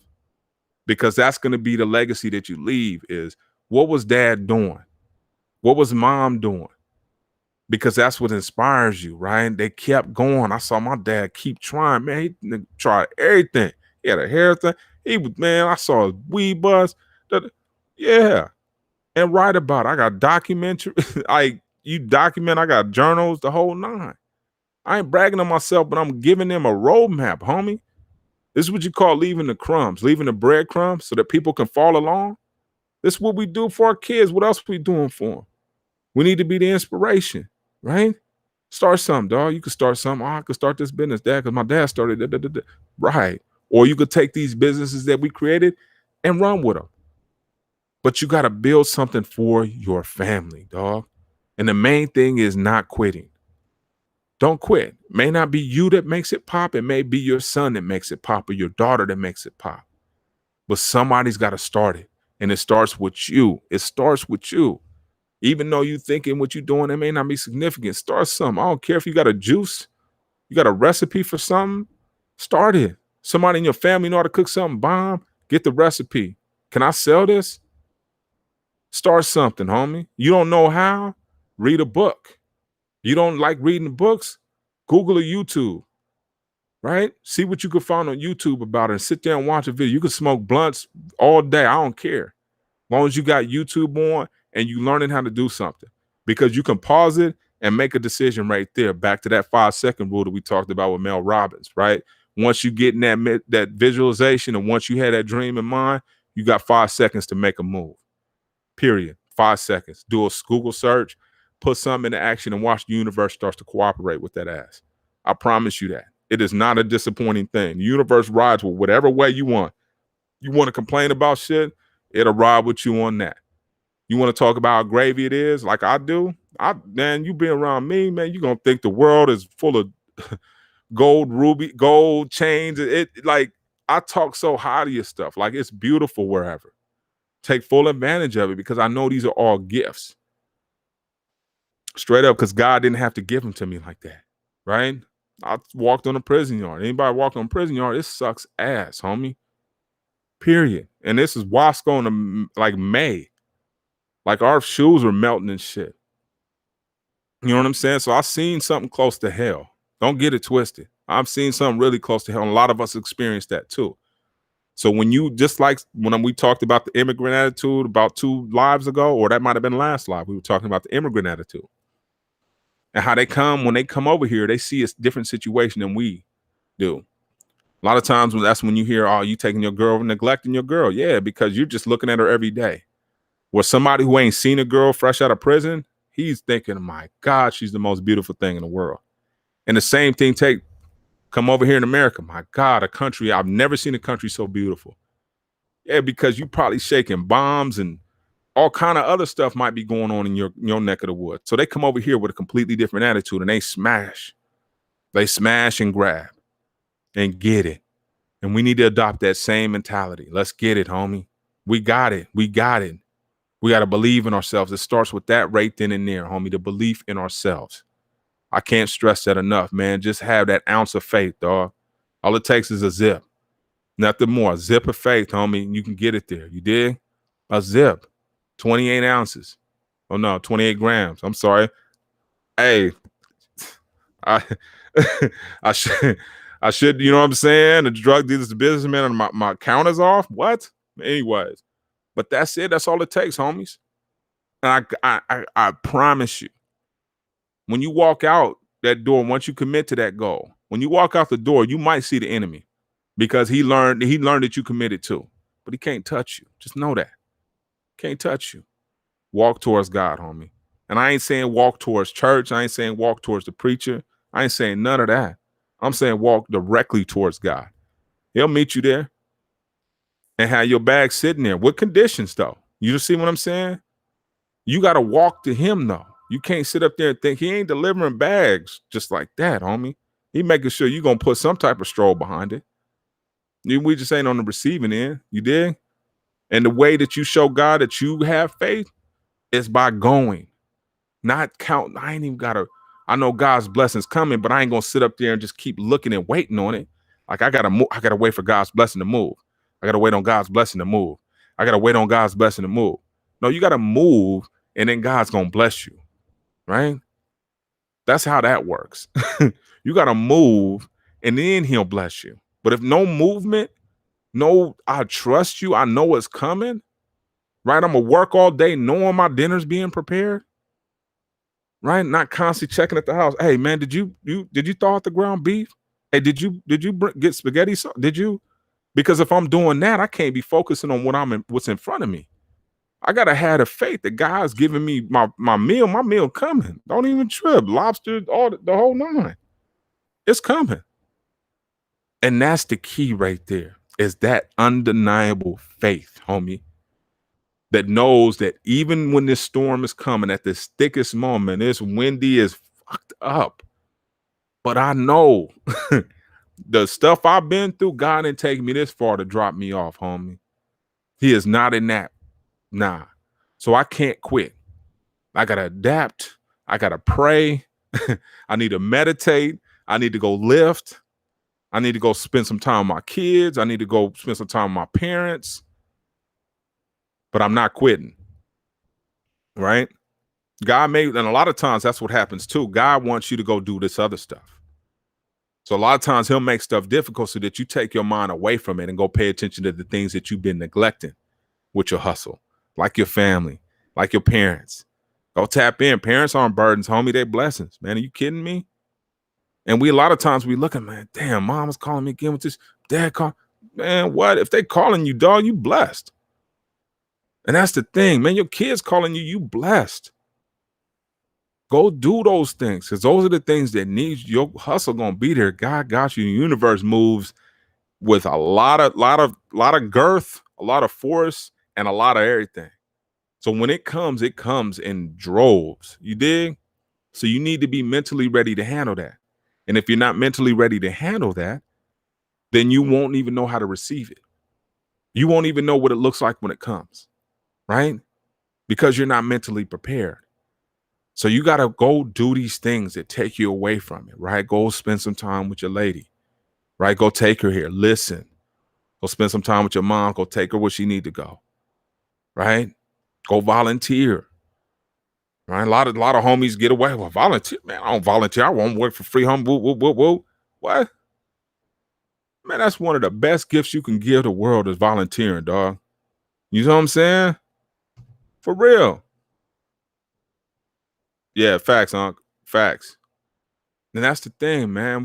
Because that's going to be the legacy that you leave is what was dad doing? What was mom doing? Because that's what inspires you, right? They kept going. I saw my dad keep trying, man. He tried everything. He had a hair thing. I saw his weed buzz. Yeah. And write about it. I got documentary. I got journals, the whole 9. I ain't bragging on myself, but I'm giving them a roadmap, homie. This is what you call leaving the crumbs, leaving the breadcrumbs so that people can follow along. This is what we do for our kids. What else are we doing for them? We need to be the inspiration, right? Start something, dog. You could start something. I could start this business, Dad, because my dad started. Right. Or you could take these businesses that we created and run with them. But you got to build something for your family, dog. And the main thing is not quitting. Don't quit. It may not be you that makes it pop. It may be your son that makes it pop or your daughter that makes it pop. But somebody's got to start it. And it starts with you. It starts with you. Even though you thinking what you're doing, it may not be significant. Start something. I don't care if you got a juice, you got a recipe for something, start it. Somebody in your family know how to cook something bomb, get the recipe. Can I sell this? Start something, homie. You don't know how? Read a book. You don't like reading books? Google or YouTube, right? See what you can find on YouTube about it and sit there and watch a video. You can smoke blunts all day. I don't care. As long as you got YouTube on and you learning how to do something, because you can pause it and make a decision right there. Back to that 5-second rule that we talked about with Mel Robbins, right? Once you get in that visualization and once you had that dream in mind, you got 5 seconds to make a move. Period. 5 seconds. Do a Google search, put something into action, and watch the universe starts to cooperate with that ass. I promise you that. It is not a disappointing thing. The universe rides with whatever way you want. You want to complain about shit, it'll ride with you on that. You want to talk about how gravy it is, like I do? Man, you be around me, man, you're gonna think the world is full of gold chains. It like I talk so high to your stuff. Like it's beautiful wherever. Take full advantage of it because I know these are all gifts. Straight up, because God didn't have to give them to me like that, right? I walked on a prison yard. Anybody walk on a prison yard, it sucks ass, homie. Period. And this is Wasco in like May. Like our shoes were melting and shit. You know what I'm saying? So I've seen something close to hell. Don't get it twisted. I've seen something really close to hell. And a lot of us experienced that too. So when you, just like when we talked about the immigrant attitude about 2 lives ago, or that might have been last live, we were talking about the immigrant attitude. And how when they come over here, they see a different situation than we do. A lot of times that's when you hear, oh, you taking your girl, neglecting your girl. Yeah, because you're just looking at her every day. Where somebody who ain't seen a girl fresh out of prison, he's thinking, my God, she's the most beautiful thing in the world. And the same thing come over here in America. My God, a country, I've never seen a country so beautiful. Yeah, because you probably shaking bombs and all kind of other stuff might be going on in your neck of the woods. So they come over here with a completely different attitude and they smash. They smash and grab and get it. And we need to adopt that same mentality. Let's get it, homie. We got it. We got it. We got to believe in ourselves. It starts with that right then and there, homie, the belief in ourselves. I can't stress that enough, man. Just have that ounce of faith, dog. All it takes is a zip. Nothing more. A zip of faith, homie. You can get it there. You dig? A zip. 28 ounces. Oh, no, 28 grams. I'm sorry. Hey, I should, you know what I'm saying? The drug dealers, the businessman, and my count is off. What? Anyways. But that's it. That's all it takes, homies. And I promise you, when you walk out that door, once you commit to that goal, when you walk out the door, you might see the enemy because he learned that you committed to, but he can't touch you. Just know that. Can't touch you. Walk towards God, homie. And I ain't saying walk towards church. I ain't saying walk towards the preacher. I ain't saying none of that. I'm saying walk directly towards God. He'll meet you there and have your bag sitting there with conditions, though. You just see what I'm saying? You got to walk to him, though. You can't sit up there and think he ain't delivering bags just like that, homie. He making sure you're going to put some type of stroll behind it. We just ain't on the receiving end. You dig? And the way that you show God that you have faith is by going, not counting. I ain't even got to, I know God's blessings coming, but I ain't going to sit up there and just keep looking and waiting on it. Like I got to wait for God's blessing to move. I got to wait on God's blessing to move. I got to wait on God's blessing to move. No, you got to move and then God's going to bless you. Right? That's how that works. You got to move and then he'll bless you. But if no movement, no, I trust you, I know it's coming, right? I'm going to work all day knowing my dinner's being prepared, right? Not constantly checking at the house. Hey, man, did you thaw out the ground beef? Hey, did you get spaghetti? Did you? Because if I'm doing that, I can't be focusing on what's in front of me. I gotta have the faith that God's giving me my meal coming. Don't even trip. Lobster, the whole nine. It's coming. And that's the key right there, is that undeniable faith, homie, that knows that even when this storm is coming at this thickest moment, it's windy as fucked up. But I know the stuff I've been through, God didn't take me this far to drop me off, homie. He is not in that. Nah. So I can't quit. I got to adapt. I got to pray. I need to meditate. I need to go lift. I need to go spend some time with my kids. I need to go spend some time with my parents. but I'm not quitting. Right? God and a lot of times that's what happens too. God wants you to go do this other stuff. So a lot of times he'll make stuff difficult so that you take your mind away from it and go pay attention to the things that you've been neglecting with your hustle, like your family, like your parents. Go tap in. Parents aren't burdens, homie. They're blessings, man. Are you kidding me? And a lot of times we look at, man, damn, mom was calling me again with this. Dad call, man, what? If they calling you, dog, you blessed. And that's the thing, man. Your kids calling you, you blessed. Go do those things, because those are the things that need your hustle gonna be there. God got you. The universe moves with a lot of girth, a lot of force, and a lot of everything. So when it comes in droves. You dig? So you need to be mentally ready to handle that. And if you're not mentally ready to handle that, then you won't even know how to receive it. You won't even know what it looks like when it comes, right? Because you're not mentally prepared. So you got to go do these things that take you away from it, right? Go spend some time with your lady, right? Go take her here. Listen. Go spend some time with your mom. Go take her where she need to go, right? Go volunteer, right? A lot of homies get away. Well, volunteer, man. I don't volunteer. I won't work for free. Woo. What? Man, that's one of the best gifts you can give the world is volunteering, dog. You know what I'm saying? For real. Yeah, facts, Unc. Facts. And that's the thing, man.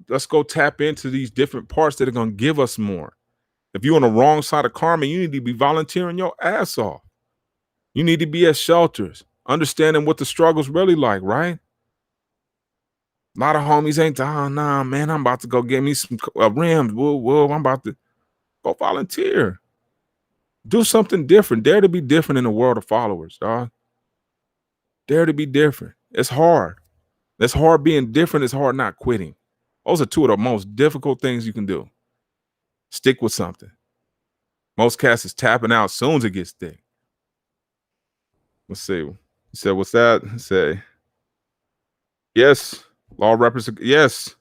Let's go tap into these different parts that are going to give us more. If you're on the wrong side of karma, you need to be volunteering your ass off. You need to be at shelters, understanding what the struggle's really like, right? A lot of homies ain't, nah, man, I'm about to go get me some rims. Whoa, I'm about to go volunteer. Do something different. Dare to be different in the world of followers, dog. Dare to be different. It's hard. It's hard being different. It's hard not quitting. Those are two of the most difficult things you can do. Stick with something. Most cats is tapping out as soon as it gets thick. Let's see. You said, what's that? Say, yes. Law represent. Yes.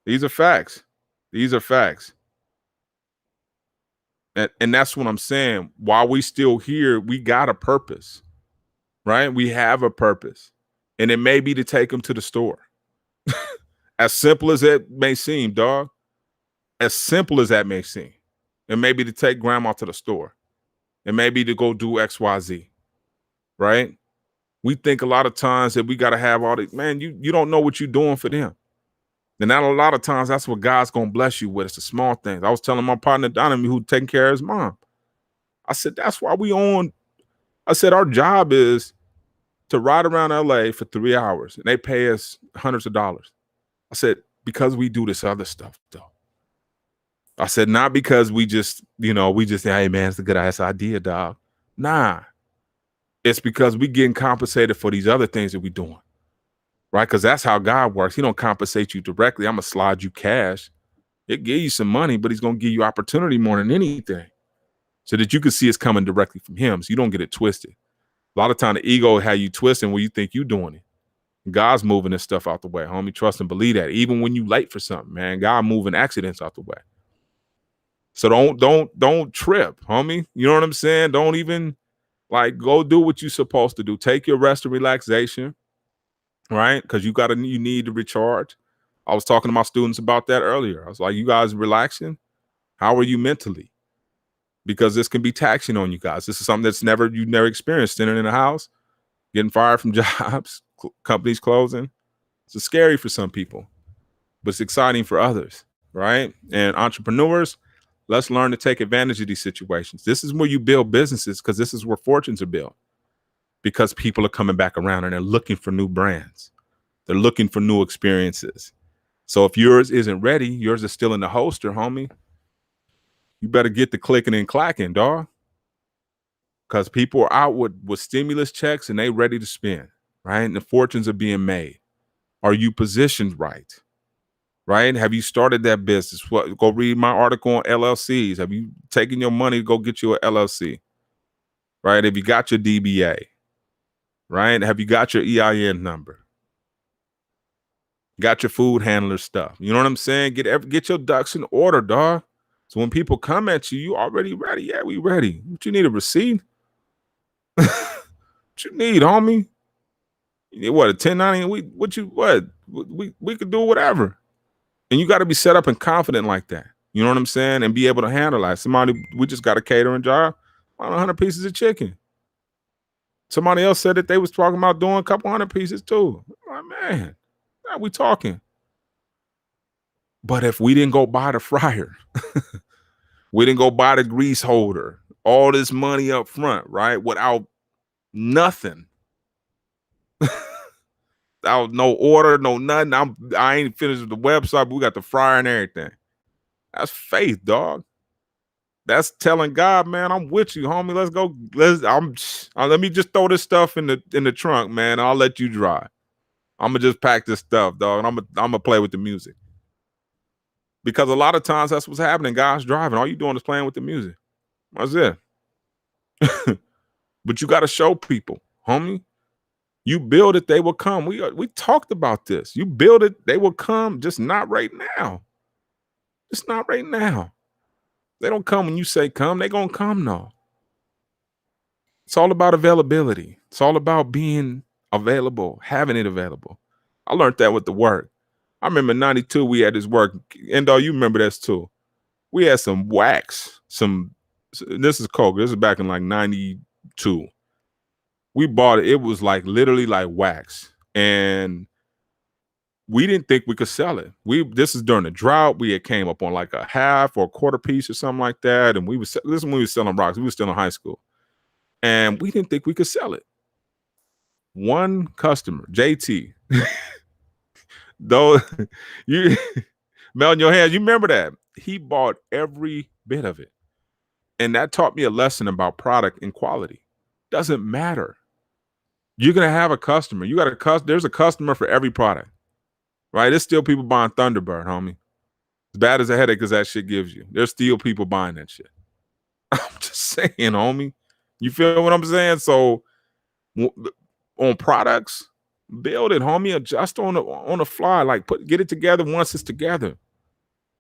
These are facts. These are facts. And that's what I'm saying. While we still here, we got a purpose, right? We have a purpose. And it may be to take them to the store. As simple as it may seem, dog. As simple as that may seem. It may be to take grandma to the store. It may be to go do XYZ, right? We think a lot of times that we got to have all the, man, you don't know what you're doing for them. And not a lot of times that's what God's going to bless you with. It's the small things. I was telling my partner, Donovan, who taking care of his mom. I said, that's why I said, our job is to ride around LA for 3 hours and they pay us hundreds of dollars. I said, because we do this other stuff though. I said, not because we just say, hey man, it's a good ass idea, dog. Nah. It's because we getting compensated for these other things that we doing. Right? Because that's how God works. He don't compensate you directly. I'm gonna slide you cash. He'll give you some money, but he's gonna give you opportunity more than anything. So that you can see it's coming directly from him. So you don't get it twisted. A lot of time the ego will have you twisting where you think you doing it. God's moving this stuff out the way, homie. Trust and believe that. Even when you late for something, man, God moving accidents out the way. So don't trip, homie. You know what I'm saying? Don't even go do what you're supposed to do. Take your rest and relaxation, right? Because you need to recharge. I was talking to my students about that earlier. I was like, you guys relaxing? How are you mentally? Because this can be taxing on you guys. This is something that's you've never experienced. Sitting in a house, getting fired from jobs, companies closing. It's scary for some people, but it's exciting for others, right? And entrepreneurs, let's learn to take advantage of these situations. This is where you build businesses, because this is where fortunes are built, because people are coming back around and they're looking for new brands. They're looking for new experiences. So if yours isn't ready, yours is still in the holster, homie, you better get the clicking and clacking, dog. Because people are out with stimulus checks and they ready to spend, right? And the fortunes are being made. Are you positioned right? Right? Have you started that business? Go read my article on LLCs. Have you taken your money to go get you an LLC? Right? Have you got your DBA? Right? Have you got your EIN number? Got your food handler stuff? You know what I'm saying? Get your ducks in order, dog. So when people come at you, you already ready. Yeah, we ready. What you need, a receipt? What you need, homie? You need what, a 1090? We could do whatever. And you got to be set up and confident like that. You know what I'm saying? And be able to handle that. We just got a catering job, 100 pieces of chicken. Somebody else said that they was talking about doing a couple hundred pieces too. I'm like, man, now we talking. But if we didn't go buy the fryer, we didn't go buy the grease holder, all this money up front, right? Without nothing. Without no order, no nothing. I ain't finished with the website, but we got the fryer and everything. That's faith, dog. That's telling God, man, I'm with you, homie. Let's go. Let me just throw this stuff in the trunk, man. I'll let you drive. I'm gonna just pack this stuff, dog, and I'm gonna play with the music. Because a lot of times that's what's happening. God's driving. All you doing is playing with the music. That's it. But you got to show people, homie. You build it, they will come. We talked about this. You build it, they will come. Just not right now. Just not right now. They don't come when you say come. They gonna come now. It's all about availability. It's all about being available, having it available. I learned that with the work. I remember in 92, we had this work. Endo, you remember this too. We had some wax. This is Coke. This is back in like 92. We bought it. It was like literally like wax. And we didn't think we could sell it. This is during the drought. We had came up on like a half or a quarter piece or something like that. And this is when we were selling rocks. We were still in high school. And we didn't think we could sell it. One customer, JT, though you melt in your hands, you remember that. He bought every bit of it. And that taught me a lesson about product and quality. Doesn't matter. You're gonna have a customer. There's a customer for every product. Right? There's still people buying Thunderbird, homie. As bad as a headache as that shit gives you. There's still people buying that shit. I'm just saying, homie. You feel what I'm saying? So on products, build it, homie. Adjust on the fly. Like get it together once it's together.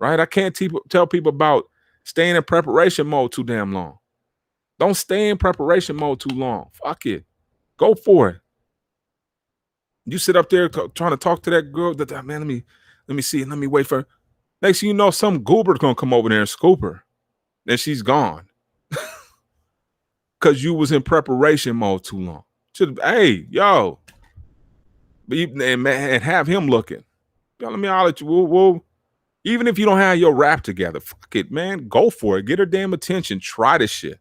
Right? I can't tell people about staying in preparation mode too damn long. Don't stay in preparation mode too long. Fuck it. Go for it. You sit up there trying to talk to that girl. Man, let me see. Let me wait for her. Next thing you know, some goober's gonna come over there and scoop her. And she's gone. Because you was in preparation mode too long. Hey, yo. And have him looking. Yo, let me holler at you. We'll, even if you don't have your rap together, fuck it, man. Go for it. Get her damn attention. Try this shit.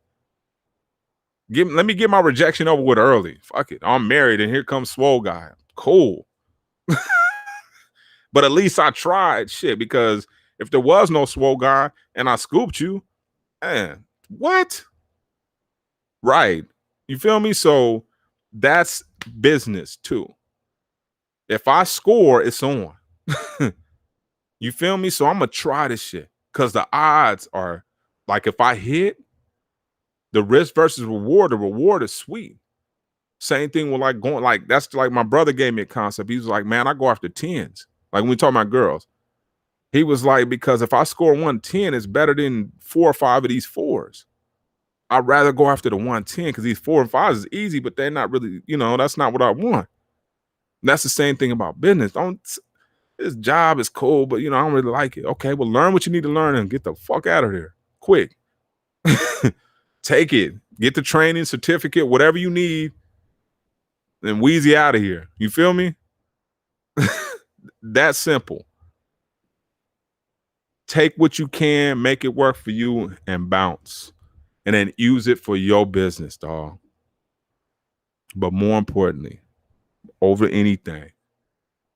Let me get my rejection over with early. Fuck it. I'm married and here comes Swole Guy. Cool. But at least I tried shit, because if there was no Swole Guy and I scooped you, man, what? Right. You feel me? So that's business too. If I score, it's on. You feel me? So I'm going to try this shit, because the odds are like, if I hit, the risk versus reward, the reward is sweet. Same thing with like going, like that's like my brother gave me a concept. He was like, man, I go after 10s. Like when we talk about girls, he was like, because if I score 110, it's better than 4 or 5 of these 4s. I'd rather go after the 110, because these 4 and 5s is easy, but they're not really, that's not what I want. And that's the same thing about business. This job is cool, but I don't really like it. Okay, well, learn what you need to learn and get the fuck out of there quick. Take it, get the training certificate, whatever you need, and wheezy out of here. You feel me? That simple. Take what you can, make it work for you, and bounce. And then use it for your business, dog. But more importantly, over anything,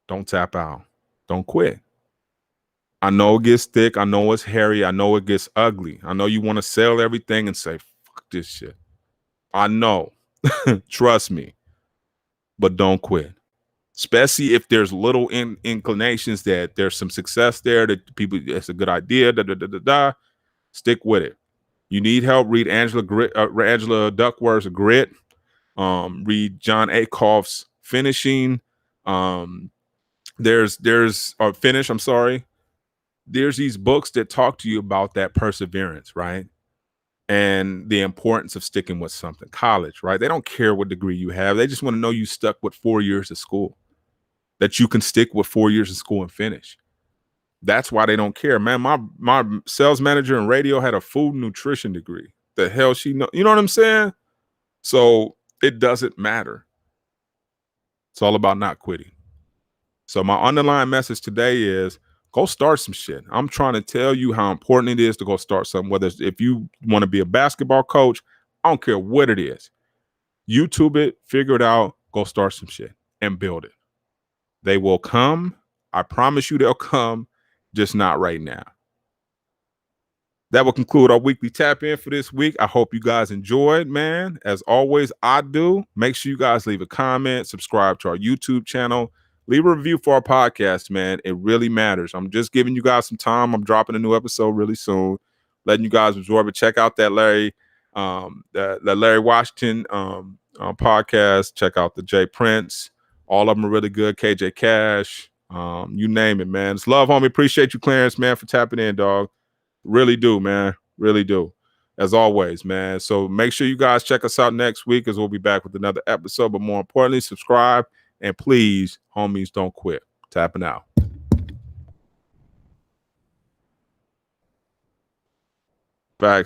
don't tap out. Don't quit. I know it gets thick. I know it's hairy. I know it gets ugly. I know you want to sell everything and say, fuck this shit. I know. Trust me. But don't quit. Especially if there's little inclinations that there's some success there, that people, it's a good idea, stick with it. You need help, read Angela Duckworth's Grit. Read John Acuff's Finishing. There's Finish, I'm sorry. there's these books that talk to you about that perseverance, right? And the importance of sticking with something. College, right? They don't care what degree you have. They just want to know you stuck with 4 years of school, that you can stick with 4 years of school and finish. That's why they don't care, man. My sales manager in radio had a food and nutrition degree. The hell she know? You know what I'm saying? So it doesn't matter. It's all about not quitting. So my underlying message today is go start some shit. I'm trying to tell you how important it is to go start something. Whether it's, if you want to be a basketball coach, I don't care what it is. YouTube it, figure it out, go start some shit and build it. They will come. I promise you they'll come, just not right now. That will conclude our weekly tap in for this week. I hope you guys enjoyed, man. As always, I do. Make sure you guys leave a comment, subscribe to our YouTube channel, leave a review for our podcast, man. It really matters. I'm just giving you guys some time. I'm dropping a new episode really soon, letting you guys absorb it. Check out that Larry, that Larry Washington podcast. Check out the Jay Prince. All of them are really good. KJ Cash, you name it, man. It's love, homie. Appreciate you, Clarence, man, for tapping in, dog. Really do, man. Really do. As always, man. So make sure you guys check us out next week as we'll be back with another episode. But more importantly, subscribe and please, homies, don't quit. Tapping out. Facts.